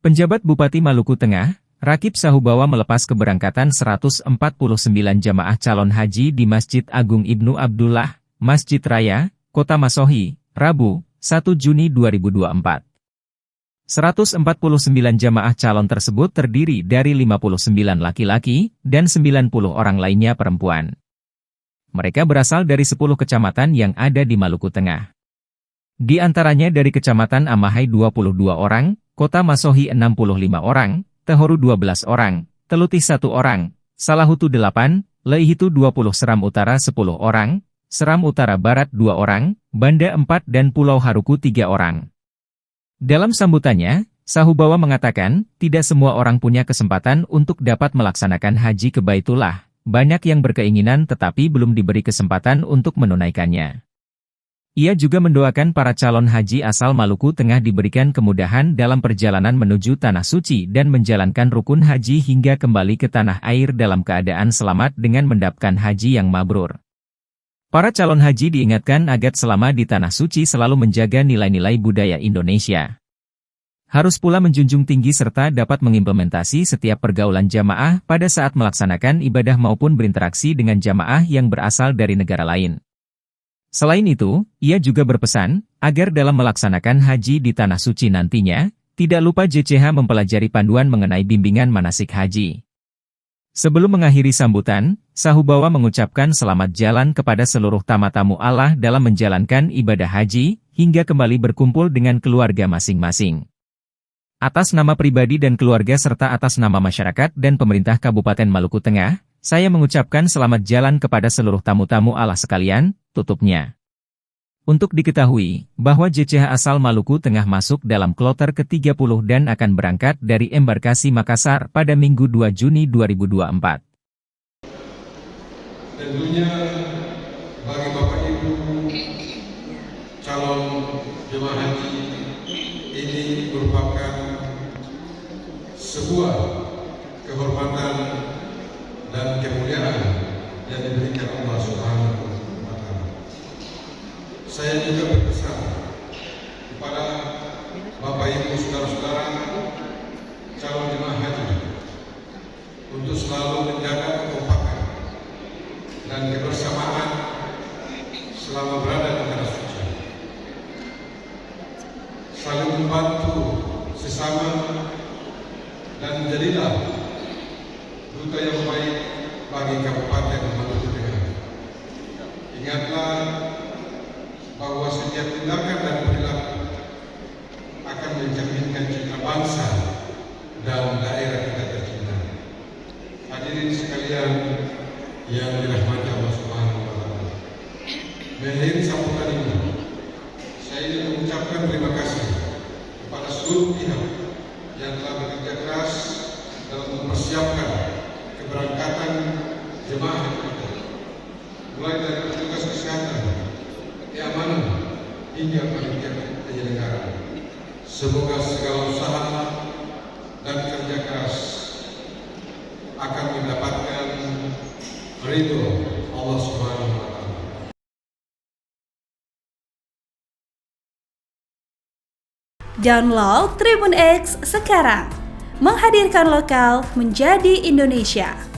Penjabat Bupati Maluku Tengah, Rakib Sahubawa melepas keberangkatan 149 jamaah calon haji di Masjid Agung Ibnu Abdullah, Masjid Raya, Kota Masohi, Rabu, 1 Juni 2024. 149 jamaah calon tersebut terdiri dari 59 laki-laki dan 90 orang lainnya perempuan. Mereka berasal dari 10 kecamatan yang ada di Maluku Tengah. Di antaranya dari Kecamatan Amahai 22 orang, Kota Masohi 65 orang, Tehoru 12 orang, Telutih 1 orang, Salahutu 8, Leihitu 20, Seram Utara 10 orang, Seram Utara Barat 2 orang, Banda 4 dan Pulau Haruku 3 orang. Dalam sambutannya, Sahubawa mengatakan, tidak semua orang punya kesempatan untuk dapat melaksanakan haji ke Baitullah. Banyak yang berkeinginan tetapi belum diberi kesempatan untuk menunaikannya. Ia juga mendoakan para calon haji asal Maluku Tengah diberikan kemudahan dalam perjalanan menuju Tanah Suci dan menjalankan rukun haji hingga kembali ke tanah air dalam keadaan selamat dengan mendapatkan haji yang mabrur. Para calon haji diingatkan agar selama di Tanah Suci selalu menjaga nilai-nilai budaya Indonesia. Harus pula menjunjung tinggi serta dapat mengimplementasi setiap pergaulan jamaah pada saat melaksanakan ibadah maupun berinteraksi dengan jamaah yang berasal dari negara lain. Selain itu, ia juga berpesan, agar dalam melaksanakan haji di Tanah Suci nantinya, tidak lupa JCH mempelajari panduan mengenai bimbingan manasik haji. Sebelum mengakhiri sambutan, Sahubawa mengucapkan selamat jalan kepada seluruh tamu-tamu Allah dalam menjalankan ibadah haji, hingga kembali berkumpul dengan keluarga masing-masing. Atas nama pribadi dan keluarga serta atas nama masyarakat dan pemerintah Kabupaten Maluku Tengah, saya mengucapkan selamat jalan kepada seluruh tamu-tamu Allah sekalian, tutupnya. Untuk diketahui, bahwa JCH asal Maluku Tengah masuk dalam kloter ke-30 dan akan berangkat dari embarkasi Makassar pada Minggu 2 Juni 2024. Tentunya bagi Bapak Ibu calon jemaah haji ini merupakan sebuah kehormatan dan kemuliaan yang diberikan Allah Subhanahu wa Ta'ala. Saya juga berpesan kepada Bapak Ibu saudara-saudara calon jemaah haji untuk selalu menjaga kekompakan dan kebersamaan selama berada di Tanah Suci. Saling membantu sesama dan jadilah duta yang baik bagi Kabupaten Maluku Tengah. Ingatlah bahwa setiap tindakan dan perilaku akan mencerminkan citra bangsa dan daerah kita tercinta. Hadirin sekalian yang dirahmati Allah Subhanahu wa Ta'ala. Mengakhiri sambutan ini, saya ingin mengucapkan terima kasih kepada seluruh pihak yang telah bekerja keras dalam mempersiapkan keberangkatan jemaah kita, mulai dari petugas kesehatan, keamanan, hingga panitia penyelenggara. Semoga segala usaha dan kerja keras akan mendapatkan ridho Allah Subhanahu wa Ta'ala. Download Tribun X sekarang, menghadirkan lokal menjadi Indonesia.